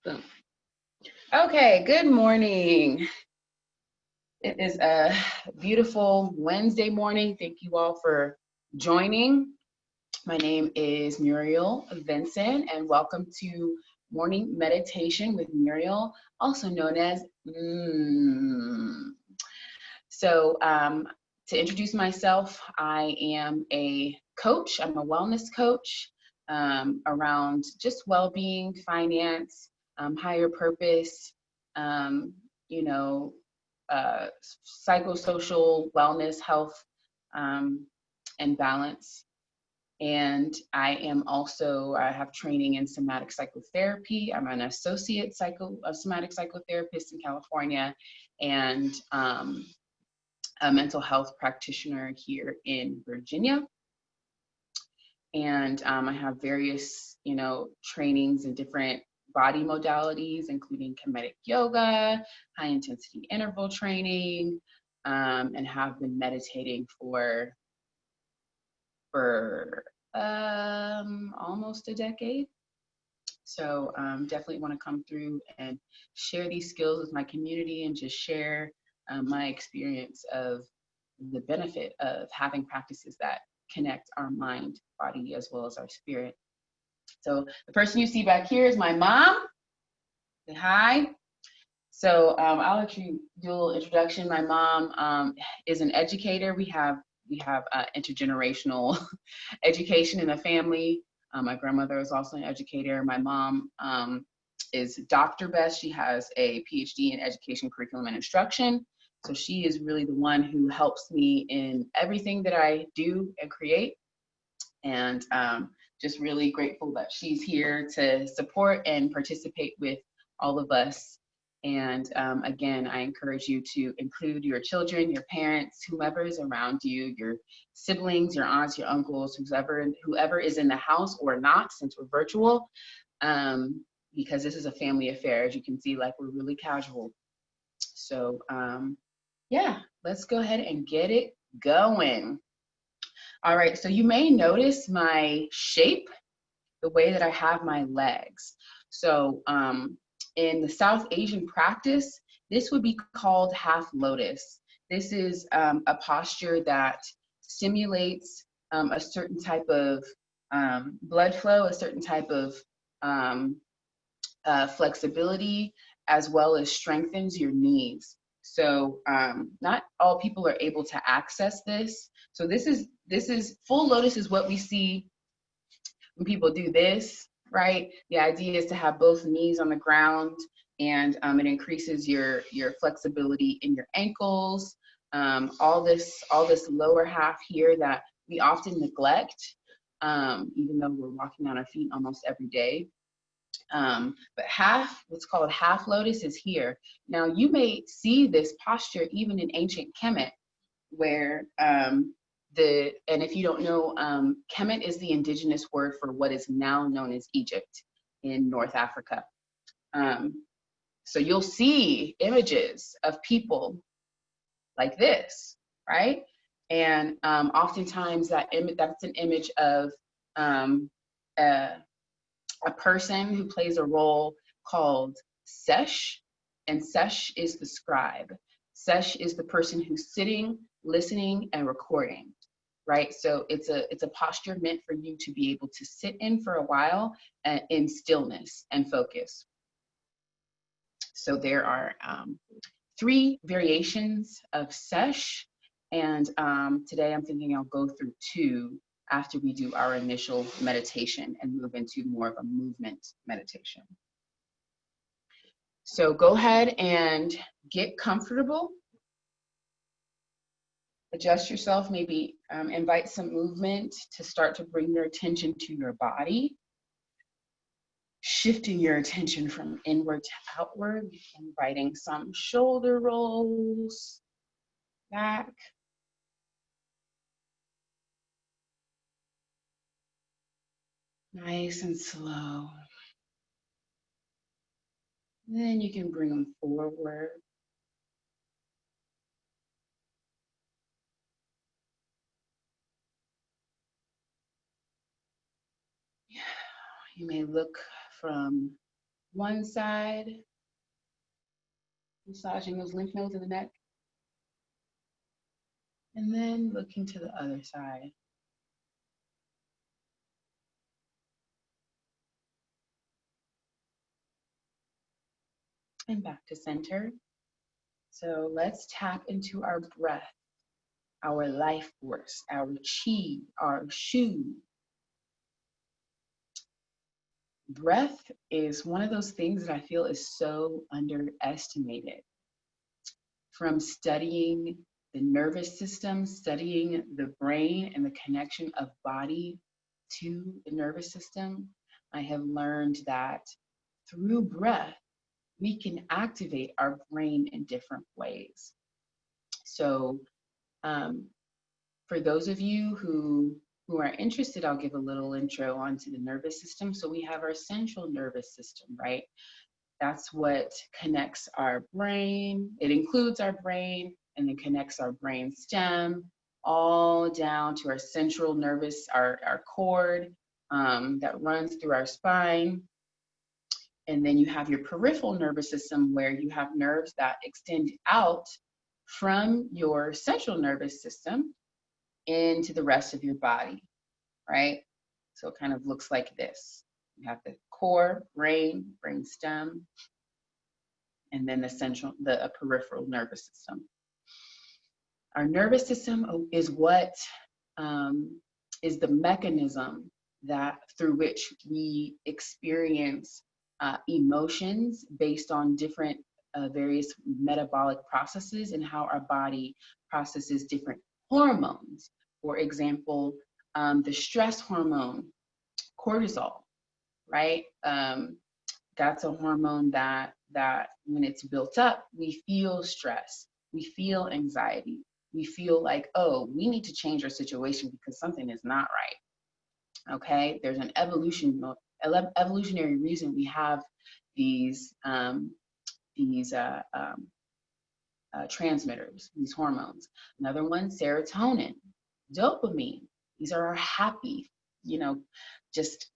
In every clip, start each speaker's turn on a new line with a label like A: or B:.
A: Boom. Okay, good morning. It is a beautiful Wednesday morning. Thank you all for joining. My name is Muriel Vincent, and welcome to Morning Meditation with Muriel, also known as So, to introduce myself, I am a coach. I'm a wellness coach around just well-being, finance, higher purpose, um, you know, uh, psychosocial wellness, health, um, and balance. And I have training in somatic psychotherapy. I'm an associate somatic psychotherapist in California, and a mental health practitioner here in Virginia. And I have various, trainings in different body modalities, including kinetic yoga, high intensity interval training, and have been meditating for almost a decade. So definitely want to come through and share these skills with my community and just share my experience of the benefit of having practices that connect our mind, body, as well as our spirit. So the person you see back here is my mom. Say hi. So I'll let you do a little introduction. My mom is an educator. We have intergenerational education in the family. My grandmother is also an educator. My mom is Dr. Best. She has a PhD in education, curriculum, and instruction. So she is really the one who helps me in everything that I do and create. And just really grateful that she's here to support and participate with all of us. And again, I encourage you to include your children, your parents, whomever is around you, your siblings, your aunts, your uncles, whoever is in the house or not, since we're virtual, because this is a family affair. As you can see, like, we're really casual. So yeah, let's go ahead and get it going. All right, so you may notice my shape, the way that I have my legs. So in the South Asian practice, this would be called half lotus. This is a posture that stimulates a certain type of blood flow, a certain type of um, flexibility, as well as strengthens your knees. So not all people are able to access this. So this is full lotus is what we see when people do this, right? The idea is to have both knees on the ground, and it increases your flexibility in your ankles. All this lower half here that we often neglect, even though we're walking on our feet almost every day. But what's called half lotus is here. Now you may see this posture even in ancient Kemet, where and if you don't know, Kemet is the indigenous word for what is now known as Egypt in North Africa. So you'll see images of people like this, right? And oftentimes that's an image of a, a person who plays a role called Sesh, and Sesh is the scribe. Sesh is the person who's sitting, listening, and recording, right? So it's a posture meant for you to be able to sit in for a while in stillness and focus. So there are 3 variations of Sesh, and today I'm thinking I'll go through 2 after we do our initial meditation and move into more of a movement meditation. So go ahead and get comfortable. Adjust yourself, maybe invite some movement to start to bring your attention to your body. Shifting your attention from inward to outward, inviting some shoulder rolls back. Nice and slow. Then you can bring them forward. You may look from one side, massaging those lymph nodes in the neck, and then looking to the other side. And back to center. So let's tap into our breath, our life force, our chi, our shu. Breath is one of those things that I feel is so underestimated. From studying the nervous system, studying the brain and the connection of body to the nervous system, I have learned that through breath, we can activate our brain in different ways. So for those of you who are interested, I'll give a little intro onto the nervous system. So we have our central nervous system, right? That's what connects our brain. It includes our brain and then connects our brain stem all down to our central nervous, our cord that runs through our spine. And then you have your peripheral nervous system where you have nerves that extend out from your central nervous system into the rest of your body, right? So it kind of looks like this. You have the core, brain stem, and then the peripheral nervous system. Our nervous system is what is the mechanism that through which we experience emotions based on different various metabolic processes and how our body processes different hormones. For example, the stress hormone, cortisol, right? That's a hormone that when it's built up, we feel stress, we feel anxiety, we feel like, oh, we need to change our situation because something is not right. Okay, there's an evolutionary reason we have these transmitters, these hormones. Another one, serotonin, dopamine. These are our happy, just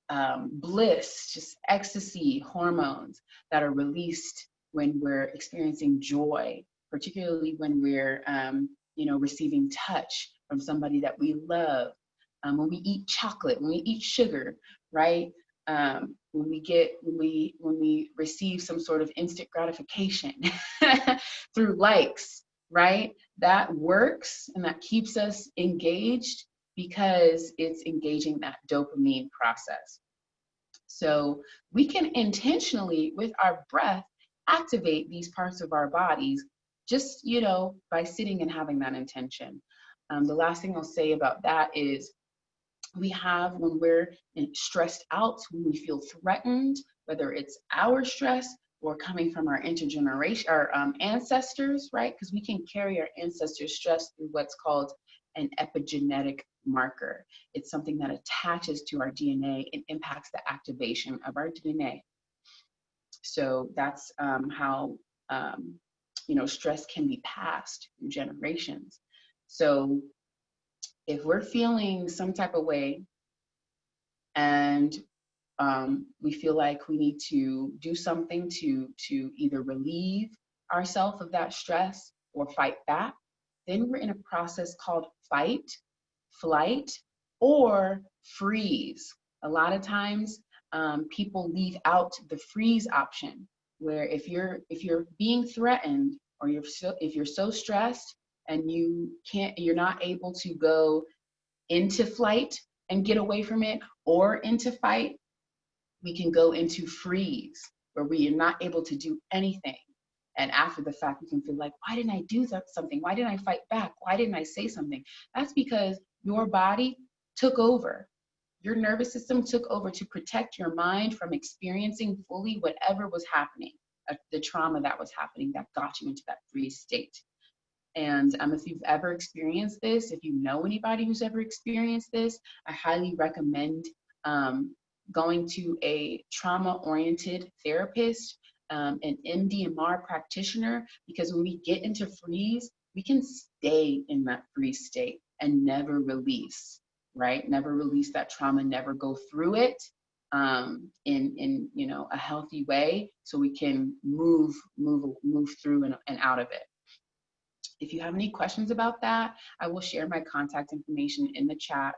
A: bliss, just ecstasy hormones that are released when we're experiencing joy, particularly when we're, receiving touch from somebody that we love. When we eat chocolate, when we eat sugar, right? When we receive some sort of instant gratification through likes, right? That works and that keeps us engaged because it's engaging that dopamine process. So we can intentionally, with our breath, activate these parts of our bodies just, by sitting and having that intention. The last thing I'll say about that is we have when we're stressed out, when we feel threatened, whether it's our stress or coming from our intergeneration, our ancestors, right? Because we can carry our ancestors' stress through what's called an epigenetic marker. It's something that attaches to our DNA and impacts the activation of our DNA. So that's how stress can be passed through generations. So if we're feeling some type of way and we feel like we need to do something to either relieve ourselves of that stress or fight back, then we're in a process called fight, flight, or freeze. A lot of times people leave out the freeze option, where if you're being threatened or if you're so stressed and you're not able to go into flight and get away from it or into fight, we can go into freeze where we are not able to do anything. And after the fact, we can feel like, why didn't I do something? Why didn't I fight back? Why didn't I say something? That's because your body took over. Your nervous system took over to protect your mind from experiencing fully whatever was happening, the trauma that was happening that got you into that freeze state. And if you've ever experienced this, if you know anybody who's ever experienced this, I highly recommend going to a trauma-oriented therapist, an MDMR practitioner, because when we get into freeze, we can stay in that freeze state and never release, right? Never release that trauma, never go through it. in a healthy way, so we can move through and out of it. If you have any questions about that, I will share my contact information in the chat.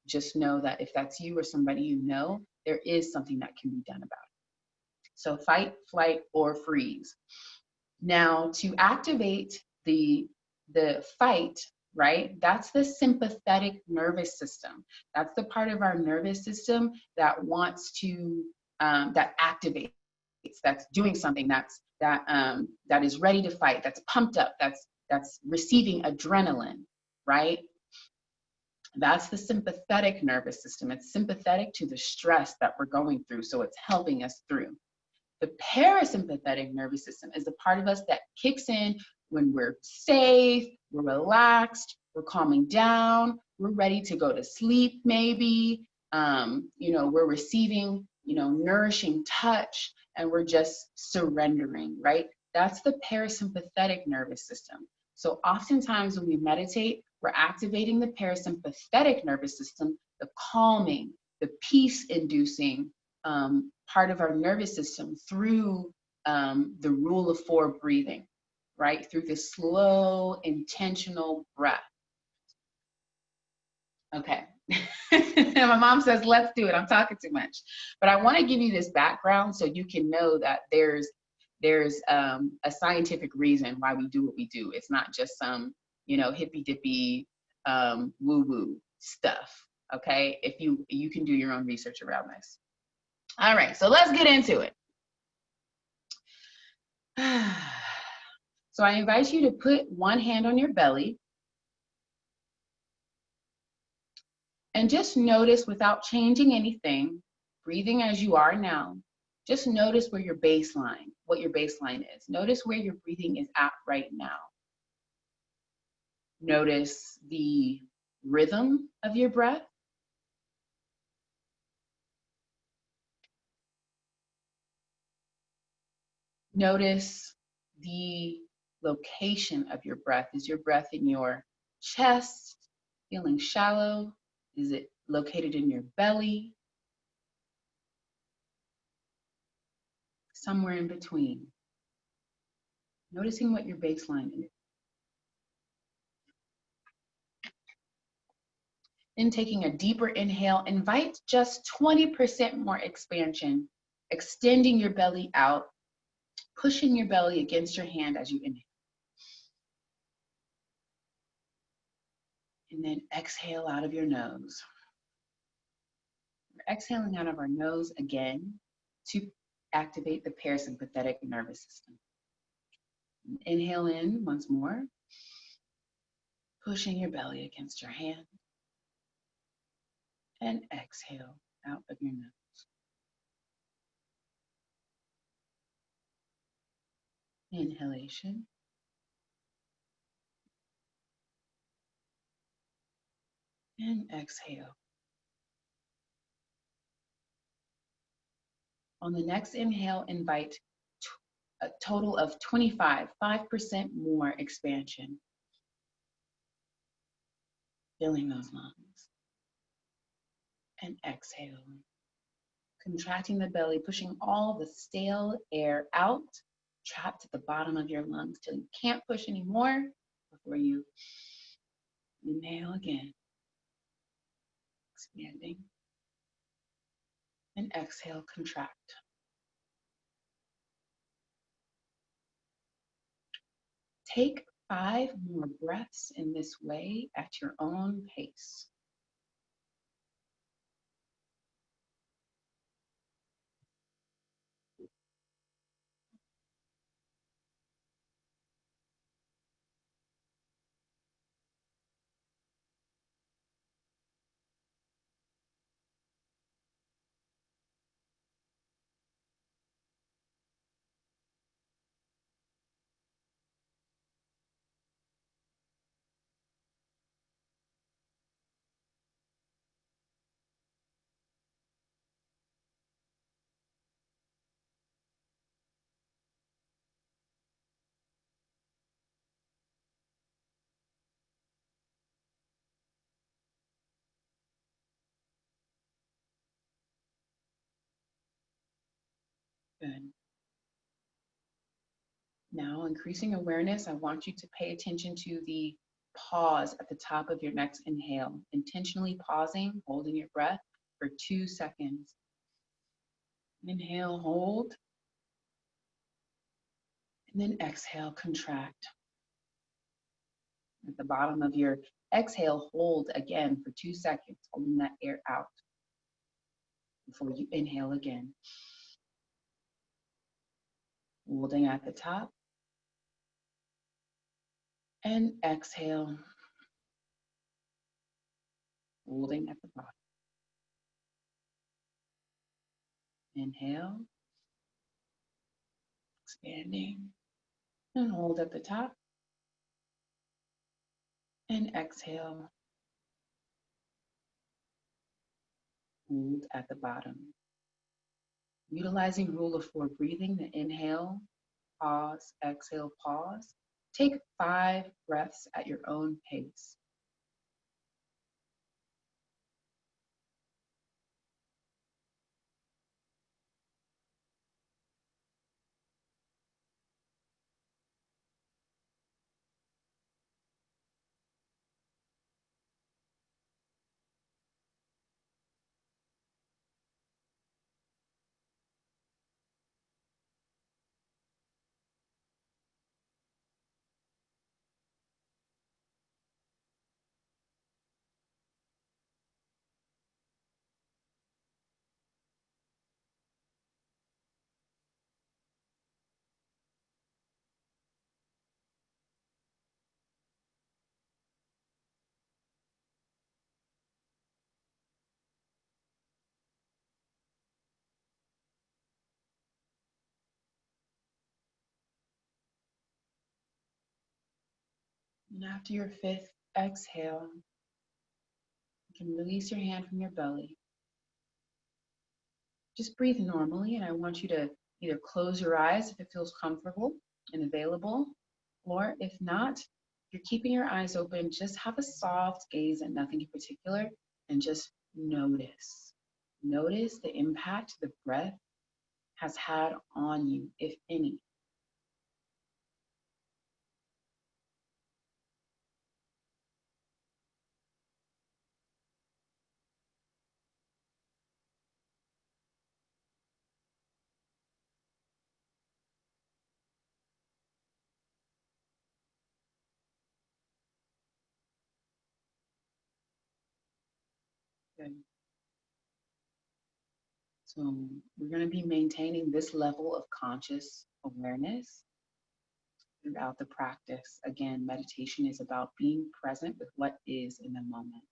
A: Just know that if that's you or somebody you know, there is something that can be done about it. So fight, flight, or freeze. Now, to activate the fight, right? That's the sympathetic nervous system. That's the part of our nervous system that wants to that activates, that's doing something, that is ready to fight, that's pumped up, that's receiving adrenaline, right? That's the sympathetic nervous system. It's sympathetic to the stress that we're going through, so it's helping us through. The parasympathetic nervous system is the part of us that kicks in when we're safe, we're relaxed, we're calming down, we're ready to go to sleep maybe, we're receiving, nourishing touch, and we're just surrendering, right? That's the parasympathetic nervous system. So oftentimes when we meditate, we're activating the parasympathetic nervous system, the calming, the peace-inducing part of our nervous system through the rule of 4 breathing, right? Through the slow, intentional breath. Okay. My mom says, let's do it. I'm talking too much. But I want to give you this background so you can know that there's a scientific reason why we do what we do. It's not just some, hippy dippy woo-woo stuff. Okay. If you can do your own research around this. All right, so let's get into it. So I invite you to put one hand on your belly and just notice, without changing anything, breathing as you are now, just notice what your baseline is. Notice where your breathing is at right now. Notice the rhythm of your breath. Notice the location of your breath. Is your breath in your chest, feeling shallow? Is it located in your belly? Somewhere in between. Noticing what your baseline is. Then taking a deeper inhale, invite just 20% more expansion, extending your belly out, pushing your belly against your hand as you inhale. And then exhale out of your nose. We're exhaling out of our nose again to activate the parasympathetic nervous system. Inhale in once more, pushing your belly against your hand. And exhale out of your nose. Inhalation. And exhale. On the next inhale, invite a total of 5% more expansion. Filling those lungs. And exhale. Contracting the belly, pushing all the stale air out, trapped at the bottom of your lungs till you can't push anymore before you inhale again. Expanding. And exhale, contract. Take 5 more breaths in this way at your own pace. While increasing awareness, I want you to pay attention to the pause at the top of your next inhale. Intentionally pausing, holding your breath for 2 seconds. Inhale, hold, and then exhale, contract. At the bottom of your exhale, hold again for 2 seconds, holding that air out before you inhale again. Holding at the top, and exhale, holding at the bottom. Inhale, expanding, and hold at the top, and exhale, hold at the bottom. Utilizing rule of 4 breathing, the inhale, pause, exhale, pause. Take 5 breaths at your own pace. And after your 5th exhale, you can release your hand from your belly. Just breathe normally, and I want you to either close your eyes if it feels comfortable and available, or if not, if you're keeping your eyes open, just have a soft gaze at nothing in particular and just notice. Notice the impact the breath has had on you, if any. Good. So we're going to be maintaining this level of conscious awareness throughout the practice. Again, meditation is about being present with what is in the moment.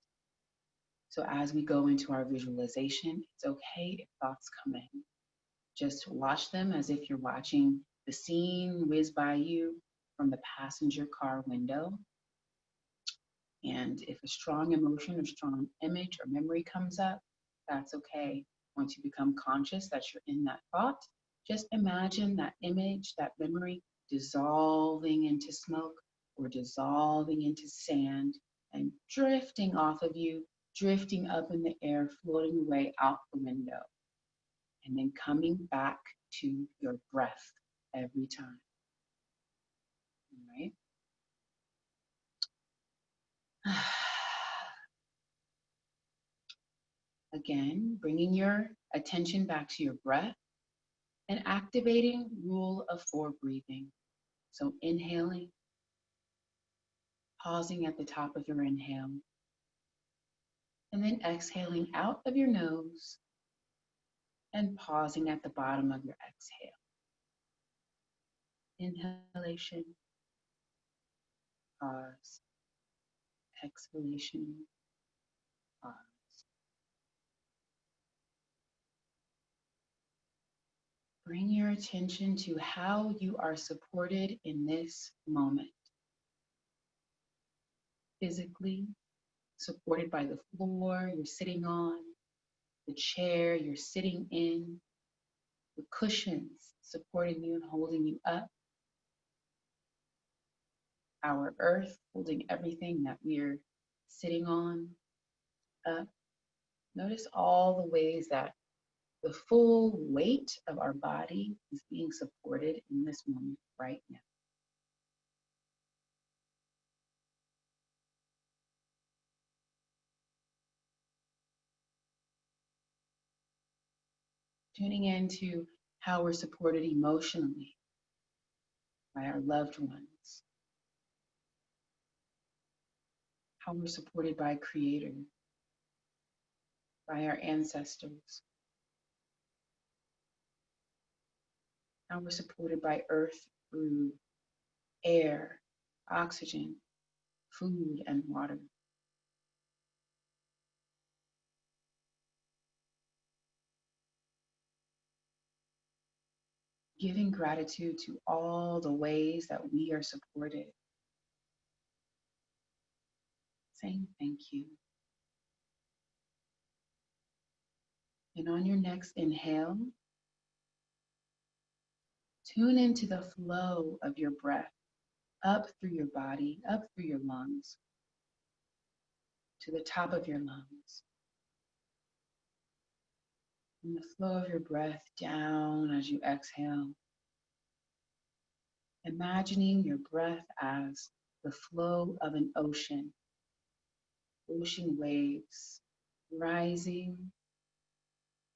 A: So as we go into our visualization, it's okay if thoughts come in. Just watch them as if you're watching the scene whiz by you from the passenger car window. And if a strong emotion or strong image or memory comes up, that's okay. Once you become conscious that you're in that thought, just imagine that image, that memory dissolving into smoke or dissolving into sand and drifting off of you, drifting up in the air, floating away out the window, and then coming back to your breath every time. All right? Again, bringing your attention back to your breath and activating rule of 4 breathing. So inhaling, pausing at the top of your inhale, and then exhaling out of your nose and pausing at the bottom of your exhale. Inhalation, pause, exhalation, pause. Bring your attention to how you are supported in this moment. Physically, supported by the floor you're sitting on, the chair you're sitting in, the cushions supporting you and holding you up, our earth holding everything that we're sitting on up. Notice all the ways that the full weight of our body is being supported in this moment right now. Tuning into how we're supported emotionally by our loved ones, how we're supported by Creator, by our ancestors, how we're supported by Earth through air, oxygen, food, and water. Giving gratitude to all the ways that we are supported. Saying thank you. And on your next inhale, tune into the flow of your breath up through your body, up through your lungs, to the top of your lungs. And the flow of your breath down as you exhale. Imagining your breath as the flow of an ocean waves rising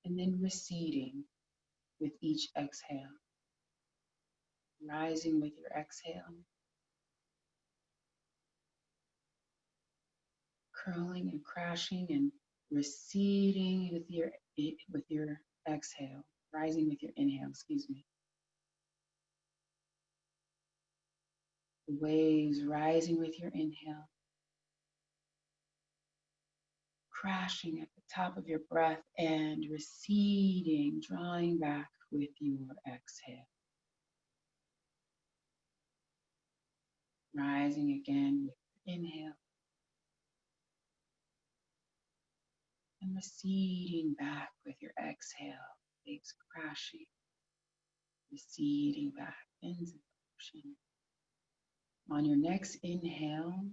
A: and then receding with each exhale. Rising with your exhale, curling and crashing and receding with your exhale, rising with your inhale, excuse me. The waves rising with your inhale, crashing at the top of your breath and receding, drawing back with your exhale. Rising again with your inhale and receding back with your exhale. Waves crashing, receding back into the ocean. On your next inhale,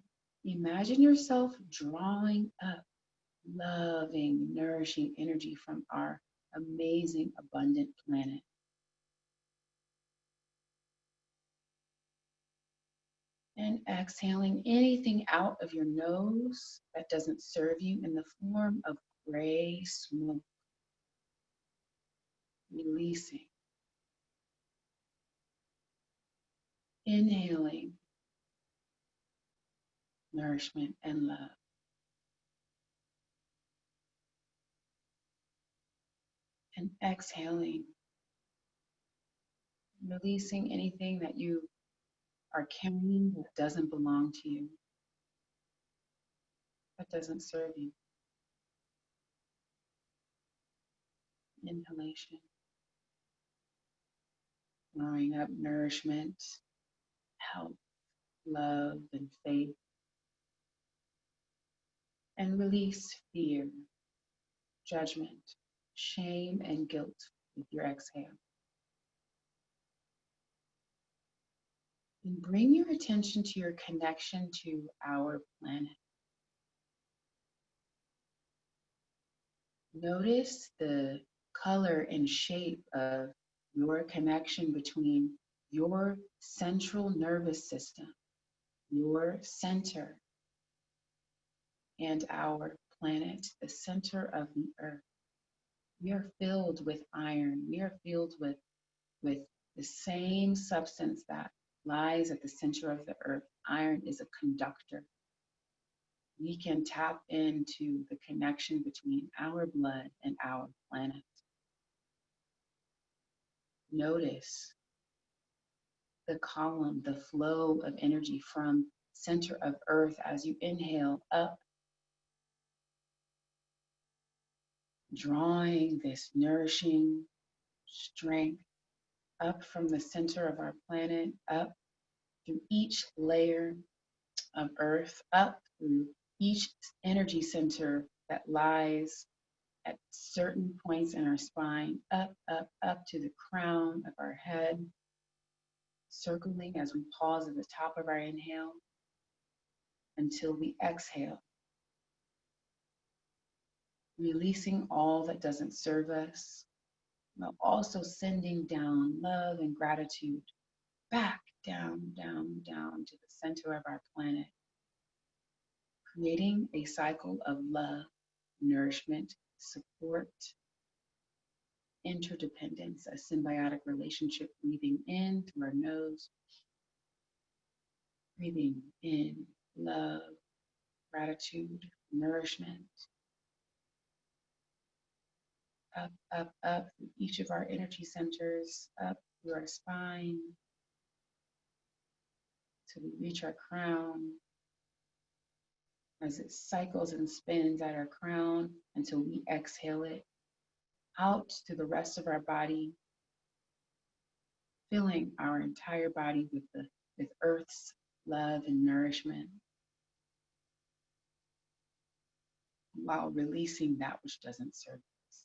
A: imagine yourself drawing up loving, nourishing energy from our amazing, abundant planet. And exhaling anything out of your nose that doesn't serve you in the form of gray smoke. Releasing. Inhaling nourishment and love. And exhaling, releasing anything that you are carrying that doesn't belong to you, that doesn't serve you. Inhalation, blowing up nourishment, health, love, and faith. And release fear, judgment, shame, and guilt with your exhale. And bring your attention to your connection to our planet. Notice the color and shape of your connection between your central nervous system, your center, and our planet, the center of the earth. We are filled with iron. We are filled with the same substance that lies at the center of the earth. Iron is a conductor. We can tap into the connection between our blood and our planet. Notice the column, the flow of energy from center of earth as you inhale up, drawing this nourishing strength up from the center of our planet, up through each layer of earth, up through each energy center that lies at certain points in our spine, up to the crown of our head, circling as we pause at the top of our inhale until we exhale, releasing all that doesn't serve us, while also sending down love and gratitude back down, down, down to the center of our planet, creating a cycle of love, nourishment, support, interdependence, a symbiotic relationship, breathing in through our nose, breathing in love, gratitude, nourishment, up, up, up through each of our energy centers, up through our spine till we reach our crown. As it cycles and spins at our crown until we exhale it out to the rest of our body, filling our entire body with Earth's love and nourishment, while releasing that which doesn't serve us.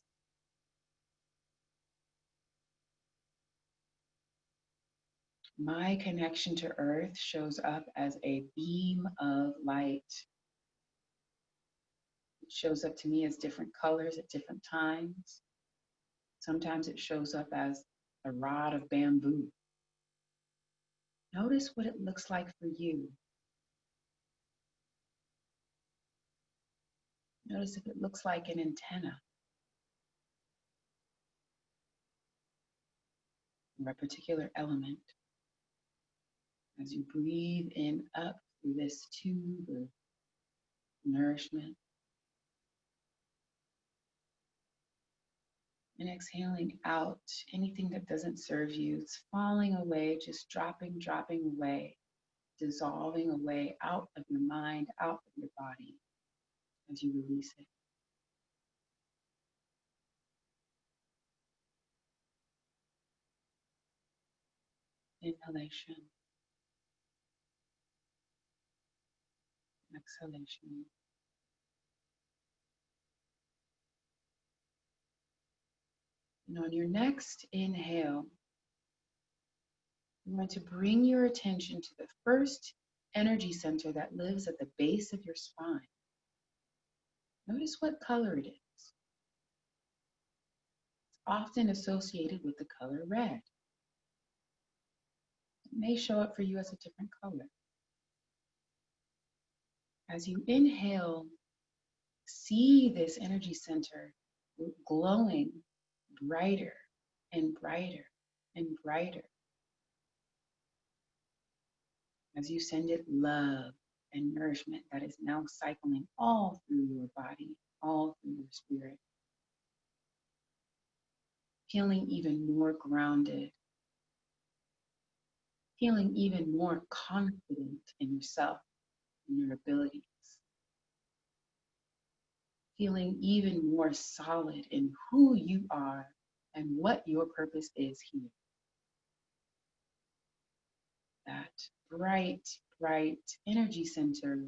A: My connection to Earth shows up as a beam of light. It shows up to me as different colors at different times. Sometimes it shows up as a rod of bamboo. Notice what it looks like for you. Notice if it looks like an antenna or a particular element. As you breathe in up through this tube of nourishment, and exhaling out anything that doesn't serve you. It's falling away, just dropping away, dissolving away out of your mind, out of your body as you release it. Inhalation, exhalation. And on your next inhale, you're going to bring your attention to the first energy center that lives at the base of your spine. Notice what color it is. It's often associated with the color red. It may show up for you as a different color. As you inhale, see this energy center glowing brighter and brighter and brighter as you send it love and nourishment that is now cycling all through your body, all through your spirit, feeling even more grounded, feeling even more confident in yourself and your abilities, feeling even more solid in who you are and what your purpose is here. That bright, bright energy center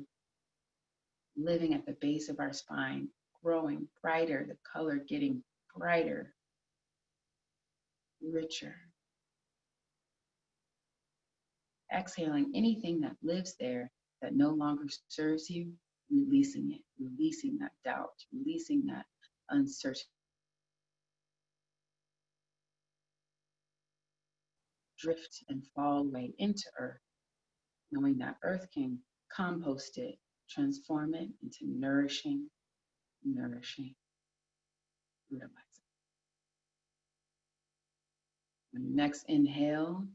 A: living at the base of our spine, growing brighter, the color getting brighter, richer. Exhaling anything that lives there that no longer serves you, releasing it, releasing that doubt, releasing that uncertainty. Drift and fall away into Earth, knowing that Earth can compost it, transform it into nourishing, fertilizer. On your next inhale,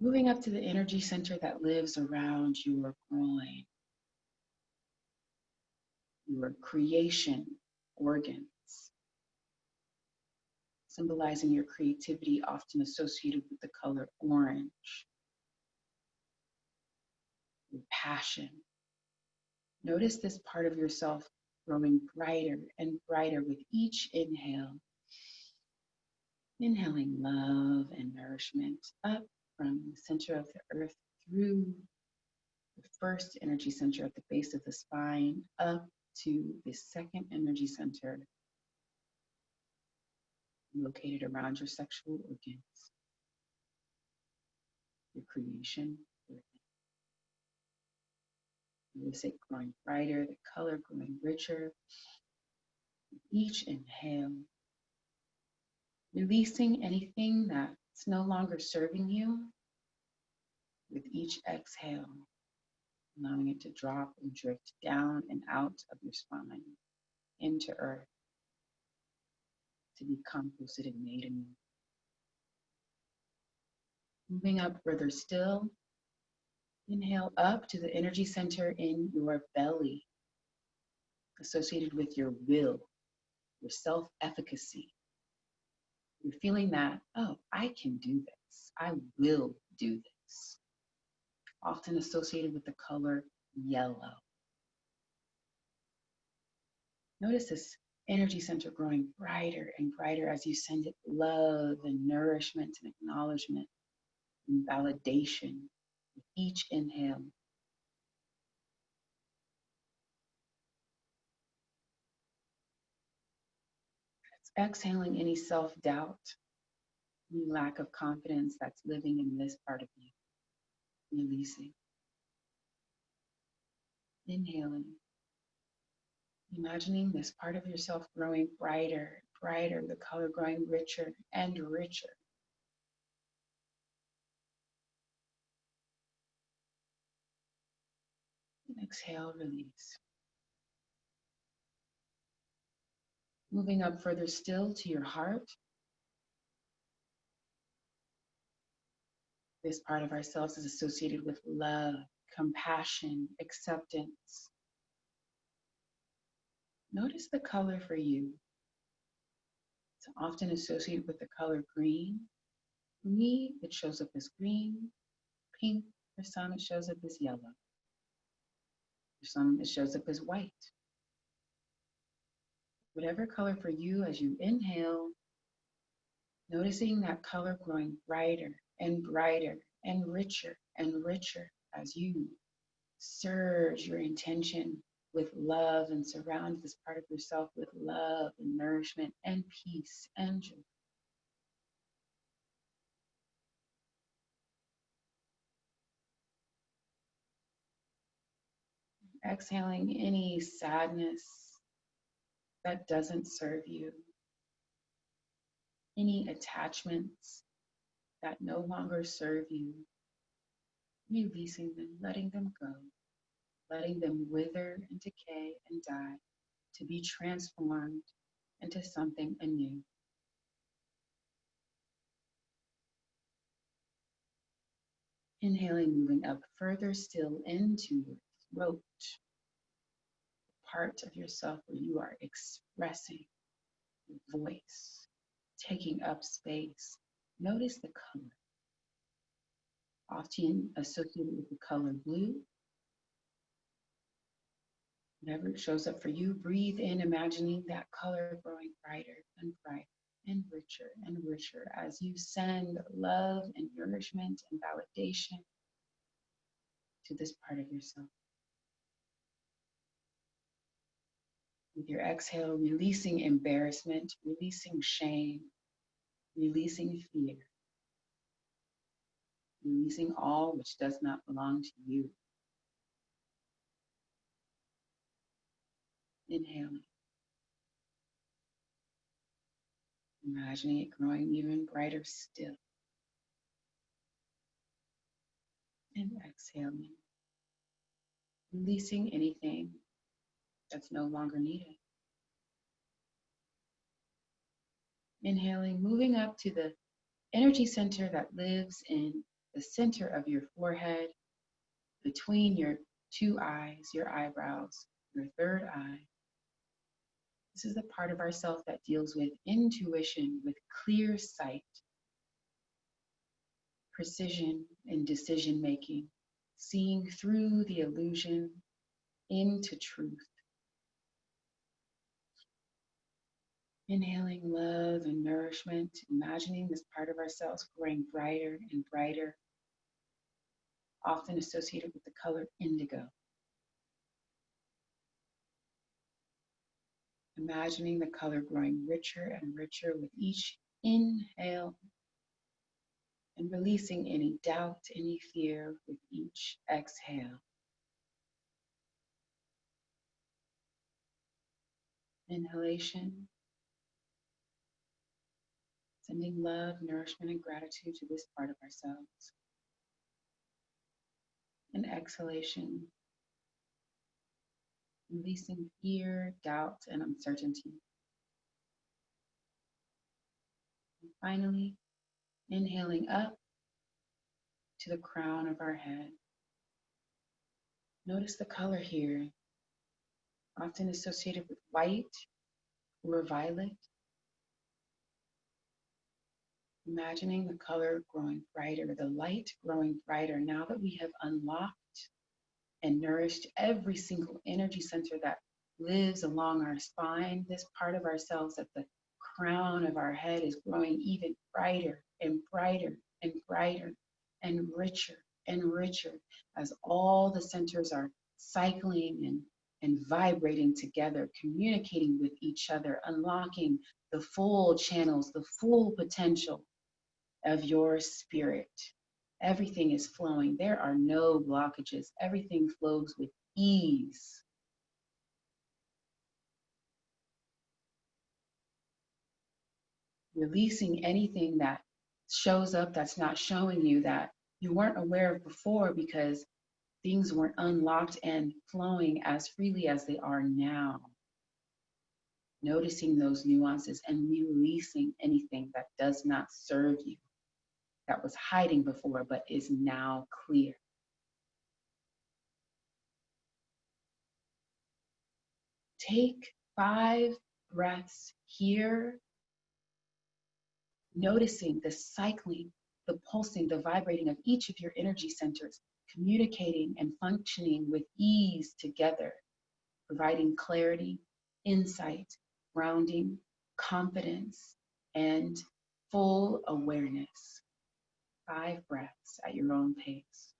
A: moving up to the energy center that lives around your groin, your creation organs, symbolizing your creativity, often associated with the color orange, your passion. Notice this part of yourself growing brighter and brighter with each inhale. Inhaling love and nourishment up from the center of the earth through the first energy center at the base of the spine, up to the second energy center located around your sexual organs, your creation. Notice it growing brighter, the color growing richer. Each inhale, releasing anything that's no longer serving you with each exhale, allowing it to drop and drift down and out of your spine into earth. to be composted and made anew. Moving up further still, inhale up to the energy center in your belly, associated with your will, your self-efficacy. You're feeling that, oh, I can do this. I will do this. Often associated with the color yellow. Notice this energy center growing brighter and brighter as you send it love and nourishment and acknowledgement and validation with each inhale. Exhaling any self-doubt, any lack of confidence that's living in this part of you. Releasing. Inhaling. Imagining this part of yourself growing brighter, brighter, the color growing richer and richer. And exhale, release. Moving up further still to your heart. This part of ourselves is associated with love, compassion, acceptance. Notice the color for you. It's often associated with the color green. For me, it shows up as green, pink. For some, it shows up as yellow. For some, it shows up as white. Whatever color for you, as you inhale, noticing that color growing brighter and brighter and richer as you surge your intention with love and surround this part of yourself with love and nourishment and peace and joy. Exhaling any sadness that doesn't serve you, any attachments that no longer serve you, releasing them, letting them go, letting them wither and decay and die to be transformed into something anew. Inhaling, moving up further still into your throat, part of yourself where you are expressing your voice, taking up space. Notice the color, often associated with the color blue. Whenever it shows up for you, breathe in, imagining that color growing brighter and brighter and richer as you send love and nourishment and validation to this part of yourself. With your exhale, releasing embarrassment, releasing shame, releasing fear, releasing all which does not belong to you. Inhaling. Imagining it growing even brighter still. And exhaling. Releasing anything that's no longer needed. Inhaling, moving up to the energy center that lives in the center of your forehead, between your two eyes, your eyebrows, your third eye. This is the part of ourself that deals with intuition, with clear sight, precision and decision making, seeing through the illusion into truth. Inhaling love and nourishment, imagining this part of ourselves growing brighter and brighter, often associated with the color indigo. Imagining the color growing richer and richer with each inhale, and releasing any doubt, any fear with each exhale. Inhalation, sending love, nourishment, and gratitude to this part of ourselves. And exhalation, releasing fear, doubt, and uncertainty. Finally, inhaling up to the crown of our head. Notice the color here, often associated with white or violet. Imagining the color growing brighter, the light growing brighter, now that we have unlocked and nourished every single energy center that lives along our spine. This part of ourselves at the crown of our head is growing even brighter and brighter and brighter and richer as all the centers are cycling and vibrating together, communicating with each other, unlocking the full channels, the full potential of your spirit. Everything is flowing. There are no blockages. Everything flows with ease. Releasing anything that shows up that's not showing you, that you weren't aware of before because things weren't unlocked and flowing as freely as they are now. Noticing those nuances and releasing anything that does not serve you, that was hiding before but is now clear. Take 5 breaths here, noticing the cycling, the pulsing, the vibrating of each of your energy centers, communicating and functioning with ease together, providing clarity, insight, grounding, confidence, and full awareness. 5 breaths at your own pace.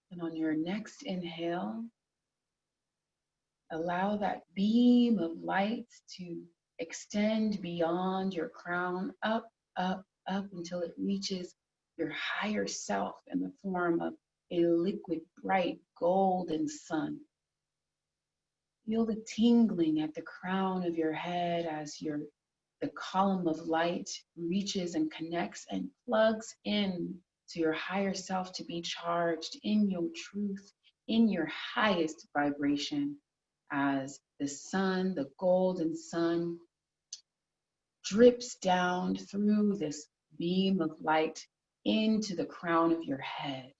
A: And on your next inhale, allow that beam of light to extend beyond your crown, up, up until it reaches your higher self in the form of a liquid, bright, golden sun. Feel the tingling at the crown of your head as the column of light reaches and connects and plugs in to your higher self to be charged in your truth, in your highest vibration, as the sun, the golden sun, drips down through this beam of light into the crown of your head,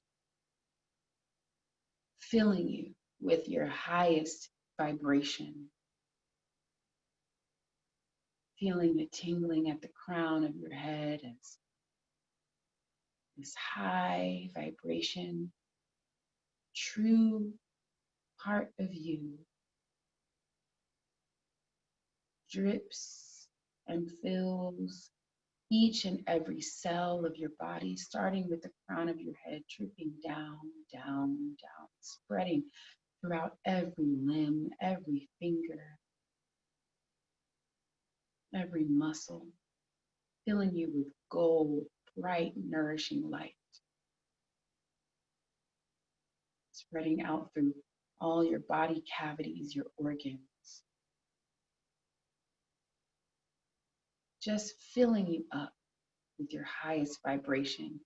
A: filling you with your highest vibration. Feeling the tingling at the crown of your head as this high vibration, true part of you drips and fills each and every cell of your body, starting with the crown of your head, dripping down, down, down, spreading throughout every limb, every finger, every muscle, filling you with gold, bright, nourishing light, spreading out through all your body cavities, your organs, just filling you up with your highest vibration.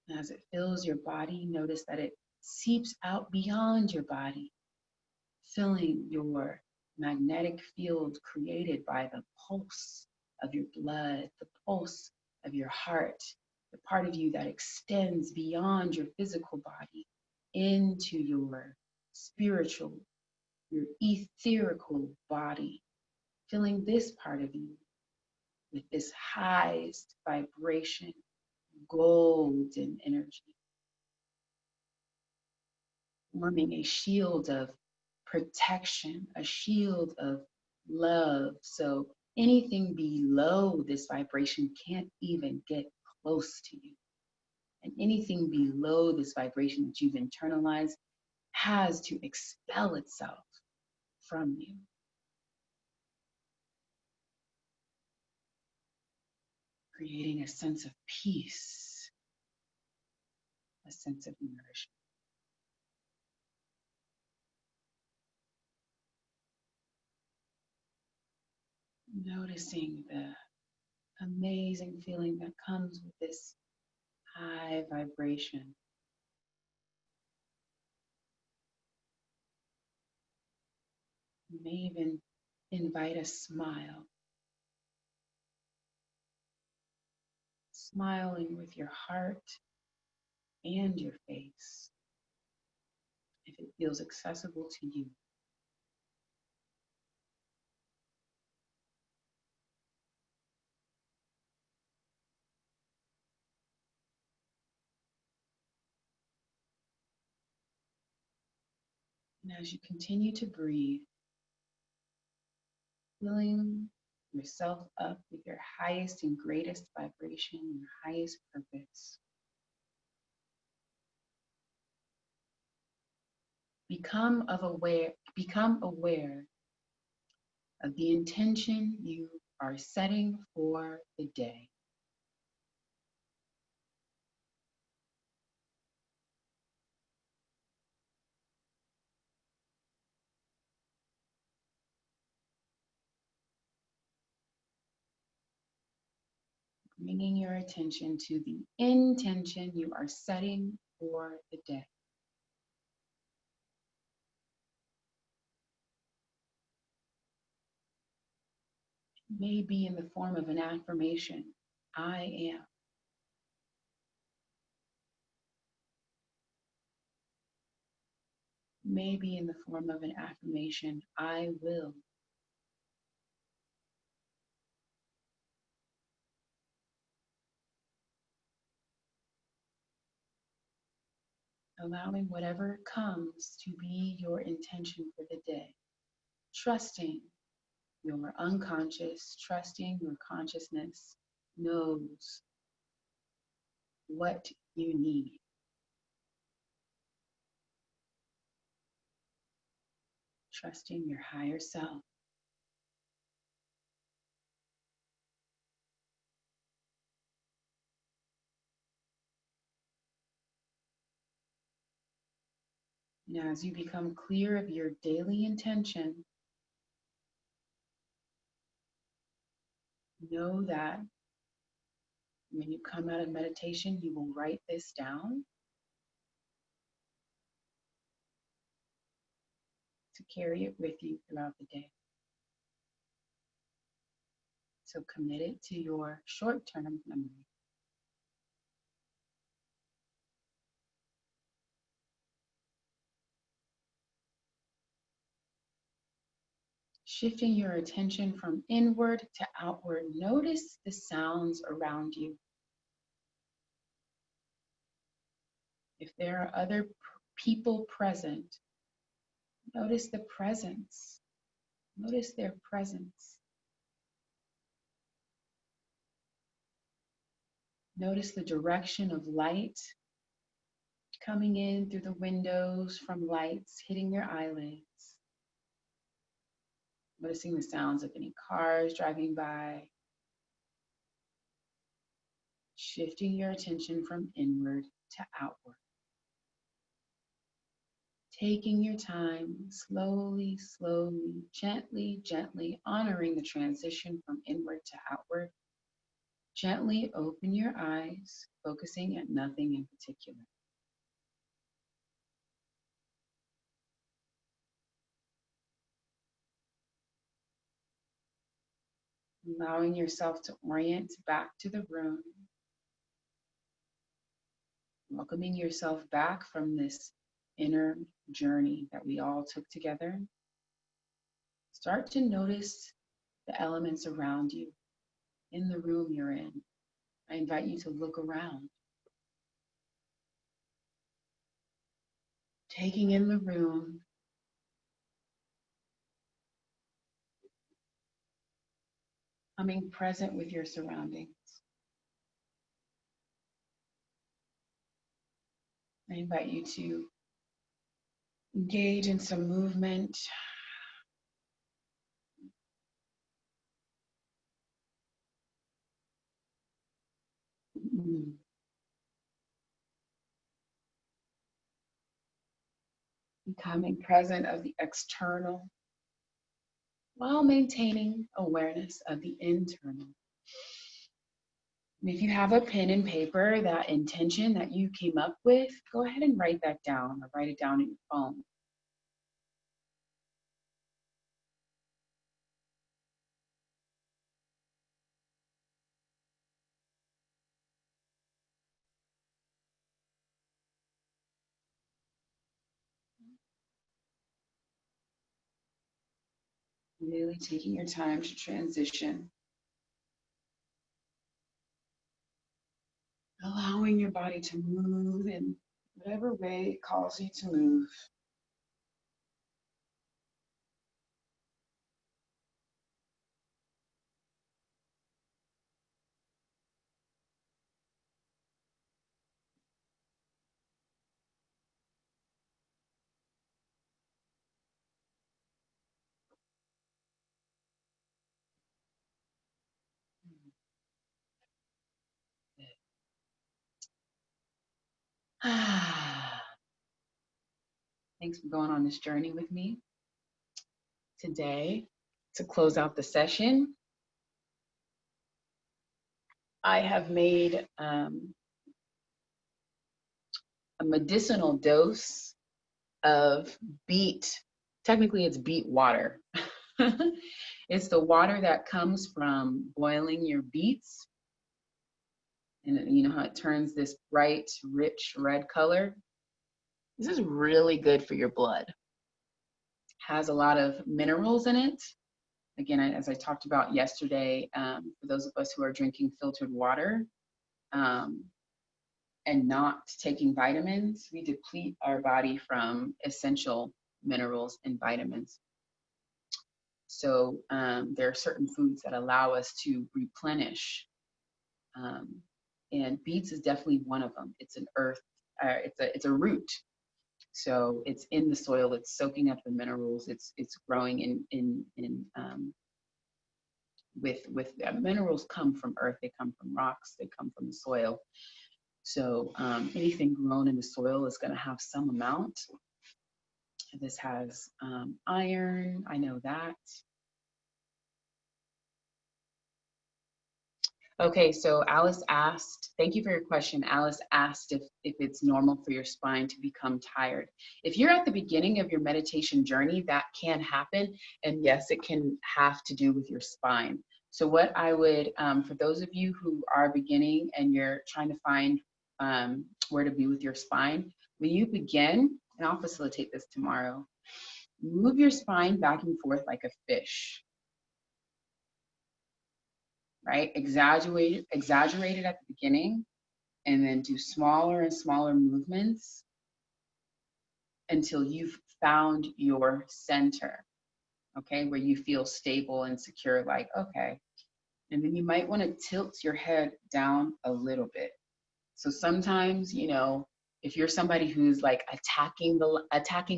A: And as it fills your body, notice that it seeps out beyond your body, filling your magnetic field created by the pulse of your blood, the pulse of your heart, the part of you that extends beyond your physical body into your spiritual, your etherical body, filling this part of you with this highest vibration, golden energy, forming a shield of protection, a shield of love. So anything below this vibration can't even get close to you. And anything below this vibration that you've internalized has to expel itself from you, creating a sense of peace, a sense of nourishment. Noticing the amazing feeling that comes with this high vibration. You may even invite a smile, smiling with your heart and your face, if it feels accessible to you. And as you continue to breathe, filling yourself up with your highest and greatest vibration, your highest purpose, become aware of the intention you are setting for the day. Bringing your attention to the intention you are setting for the day. It may be in the form of an affirmation, I am. It may be in the form of an affirmation, I will. Allowing whatever comes to be your intention for the day. Trusting your unconscious, trusting your consciousness knows what you need. Trusting your higher self. And as you become clear of your daily intention, know that when you come out of meditation, you will write this down to carry it with you throughout the day. So commit it to your short-term memory. Shifting your attention from inward to outward, notice the sounds around you. If there are other people present, notice the presence. Notice their presence. Notice the direction of light coming in through the windows from lights hitting your eyelids. Noticing the sounds of any cars driving by. Shifting your attention from inward to outward. Taking your time, slowly, slowly, gently, gently honoring the transition from inward to outward. Gently open your eyes, focusing at nothing in particular. Allowing yourself to orient back to the room, welcoming yourself back from this inner journey that we all took together. Start to notice the elements around you in the room you're in. I invite you to look around, taking in the room, becoming present with your surroundings. I invite you to engage in some movement. Becoming present of the external while maintaining awareness of the internal. And if you have a pen and paper, that intention that you came up with, go ahead and write that down or write it down in your phone. Really taking your time to transition. Allowing your body to move in whatever way it calls you to move. Thanks for going on this journey with me today. To close out the session, I have made a medicinal dose of beet. Technically, it's beet water. It's the water that comes from boiling your beets. And you know how it turns this bright, rich red color? This is really good for your blood. Has a lot of minerals in it. Again, as I talked about yesterday, for those of us who are drinking filtered water and not taking vitamins, we deplete our body from essential minerals and vitamins. So there are certain foods that allow us to replenish. And beets is definitely one of them. It's an earth, it's a root. So it's in the soil, it's soaking up the minerals, it's growing with minerals come from earth, they come from rocks, they come from the soil. So anything grown in the soil is going to have some amount. This has iron, I know that. Okay, so Alice asked, thank you for your question. Alice asked if it's normal for your spine to become tired. If you're at the beginning of your meditation journey, that can happen. And yes, it can have to do with your spine. So what I would, for those of you who are beginning and you're trying to find where to be with your spine, when you begin, and I'll facilitate this tomorrow, move your spine back and forth like a fish. Right? Exaggerate it at the beginning and then do smaller and smaller movements until you've found your center, okay, where you feel stable and secure, like, okay. And then you might want to tilt your head down a little bit. So sometimes, you know, if you're somebody who's like attacking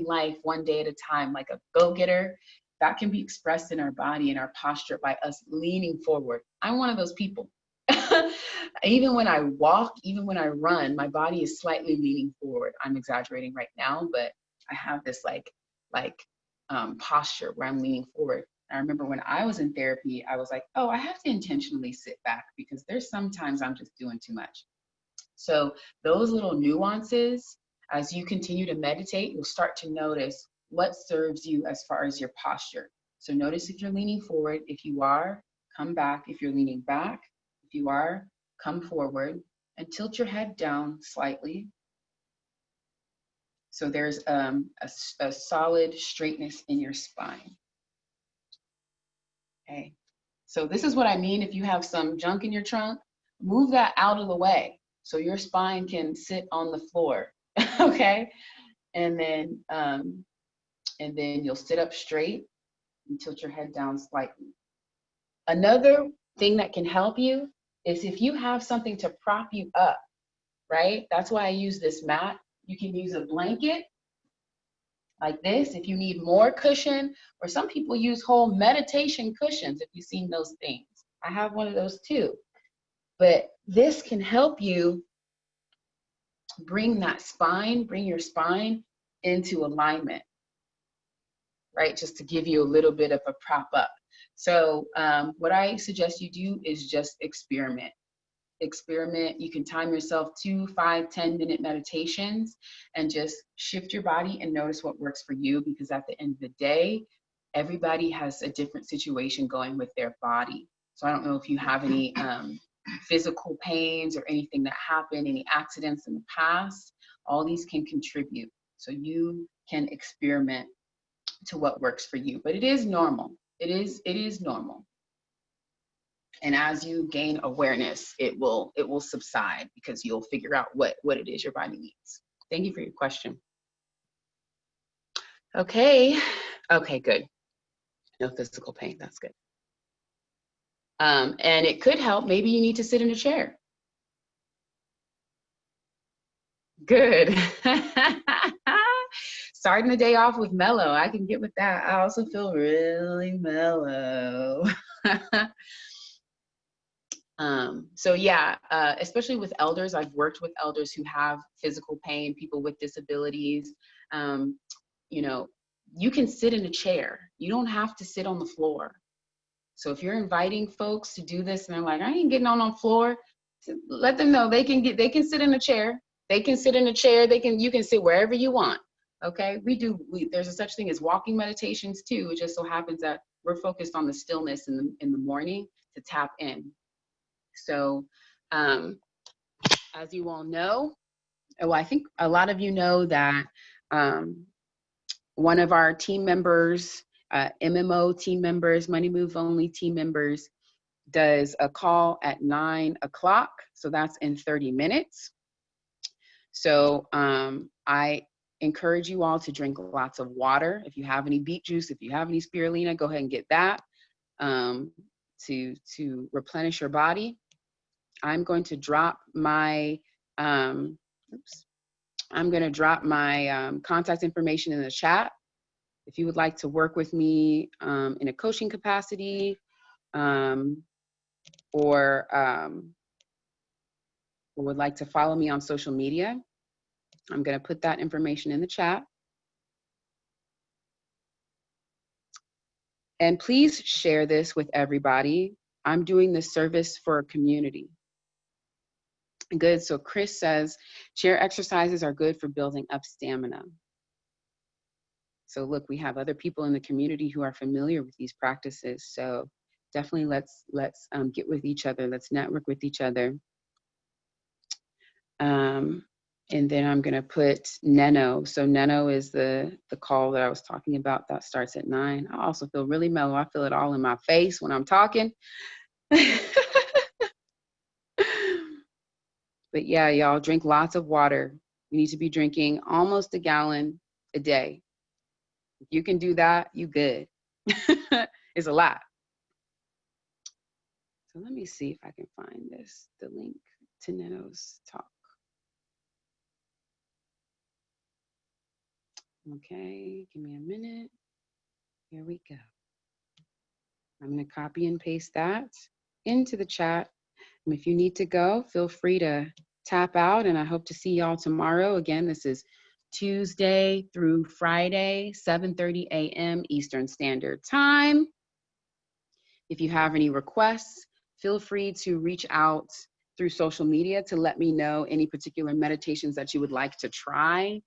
A: life one day at a time, like a go-getter, that can be expressed in our body and our posture by us leaning forward. I'm one of those people. Even when I walk, even when I run, my body is slightly leaning forward. I'm exaggerating right now, but I have this like posture where I'm leaning forward. I remember when I was in therapy, I was like, oh, I have to intentionally sit back because there's sometimes I'm just doing too much. So those little nuances, as you continue to meditate, you'll start to notice what serves you as far as your posture. So notice if you're leaning forward. If you are, come back. If you're leaning back, if you are, come forward and tilt your head down slightly. So there's a solid straightness in your spine. Okay. So this is what I mean. If you have some junk in your trunk, move that out of the way so your spine can sit on the floor. Okay. And then you'll sit up straight and tilt your head down slightly. Another thing that can help you is if you have something to prop you up, right? That's why I use this mat. You can use a blanket like this if you need more cushion, or some people use whole meditation cushions if you've seen those things. I have one of those too. But this can help you bring your spine into alignment, right? Just to give you a little bit of a prop up. So what I suggest you do is just experiment. You can time yourself 2, 5, 10-minute meditations and just shift your body and notice what works for you, because at the end of the day, everybody has a different situation going with their body. So I don't know if you have any physical pains or anything that happened, any accidents in the past. All these can contribute. So you can experiment to what works for you, but it is normal. It is normal. And as you gain awareness, it will subside because you'll figure out what it is your body needs. Thank you for your question. Okay, good. No physical pain, that's good. And it could help. Maybe you need to sit in a chair. Good. Starting the day off with mellow. I can get with that. I also feel really mellow. So yeah, especially with elders, I've worked with elders who have physical pain, people with disabilities. You know, you can sit in a chair. You don't have to sit on the floor. So if you're inviting folks to do this and they're like, I ain't getting on the floor, let them know they can sit in a chair. They can sit in a chair. You can sit wherever you want. Okay, there's a such thing as walking meditations too. It just so happens that we're focused on the stillness in the morning to tap in. So as you all know, well, I think a lot of you know that one of our team members, MMO team members, Money Move Only team members, does a call at 9 o'clock. So that's in 30 minutes. So I encourage you all to drink lots of water. If you have any beet juice, if you have any spirulina, go ahead and get that to replenish your body. I'm going to drop my contact information in the chat. If you would like to work with me in a coaching capacity, or would like to follow me on social media, I'm going to put that information in the chat. And please share this with everybody. I'm doing this service for a community. Good. So Chris says, chair exercises are good for building up stamina. So look, we have other people in the community who are familiar with these practices. So definitely let's get with each other. Let's network with each other. And then I'm going to put Neno. So Neno is the call that I was talking about that starts at 9. I also feel really mellow. I feel it all in my face when I'm talking. But yeah, y'all drink lots of water. You need to be drinking almost a gallon a day. If you can do that, you good. It's a lot. So let me see if I can find the link to Neno's talk. Okay, give me a minute. Here we go. I'm going to copy and paste that into the chat. And if you need to go, feel free to tap out, and I hope to see y'all tomorrow. Again, this is Tuesday through Friday, 7:30 a.m. Eastern Standard Time. If you have any requests, feel free to reach out through social media to let me know any particular meditations that you would like to try.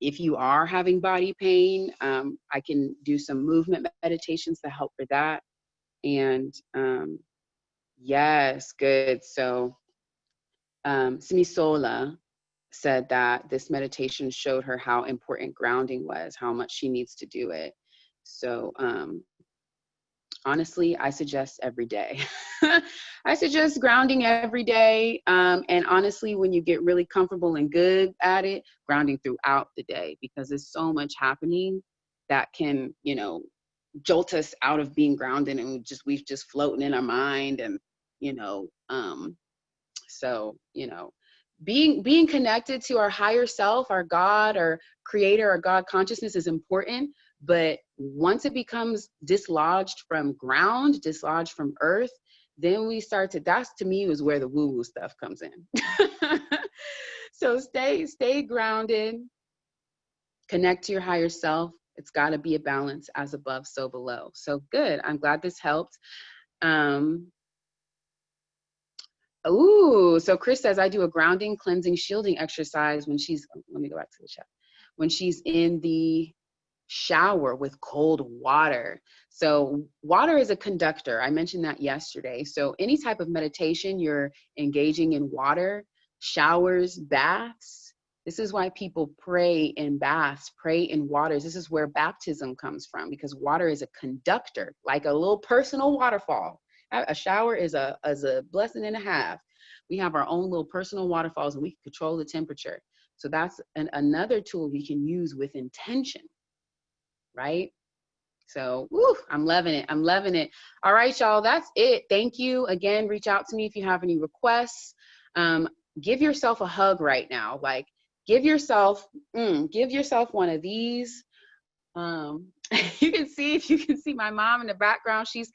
A: If you are having body pain, I can do some movement meditations to help for that. And yes, good. So Simisola said that this meditation showed her how important grounding was, how much she needs to do it. So honestly, I suggest every day. I suggest grounding every day. And honestly, when you get really comfortable and good at it, grounding throughout the day, because there's so much happening that can, you know, jolt us out of being grounded, and we've just floating in our mind. And, you know, so, you know, being connected to our higher self, our God, our creator, our God consciousness is important. But once it becomes dislodged from ground, dislodged from earth, then we start to, that's to me was where the woo-woo stuff comes in. So stay grounded, connect to your higher self. It's got to be a balance, as above, so below. So good. I'm glad this helped. Ooh, so Chris says, I do a grounding, cleansing, shielding exercise when she's, let me go back to the chat. When she's in the shower with cold water. So water is a conductor. I mentioned that yesterday. So any type of meditation, you're engaging in water, showers, baths. This is why people pray in baths, pray in waters. This is where baptism comes from, because water is a conductor, like a little personal waterfall. A shower is a blessing and a half. We have our own little personal waterfalls, and we can control the temperature. So that's another tool we can use with intention, right? So, woo, I'm loving it. I'm loving it. All right, y'all, that's it. Thank you. Again, reach out to me if you have any requests. Give yourself a hug right now. Like, give yourself one of these. You can see, if you can see my mom in the background, she's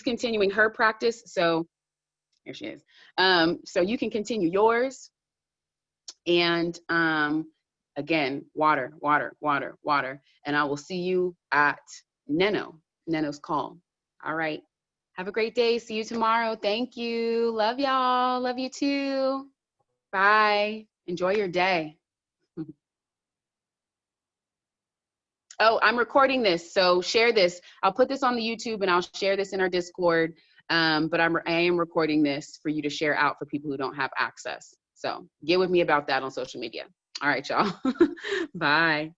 A: continuing her practice. So here she is. So you can continue yours. And again, water, water, water, water. And I will see you at Neno's call. All right. Have a great day. See you tomorrow. Thank you. Love y'all. Love you too. Bye. Enjoy your day. Oh, I'm recording this, so share this. I'll put this on the YouTube and I'll share this in our Discord. But I am recording this for you to share out for people who don't have access. So get with me about that on social media. All right, y'all. Bye.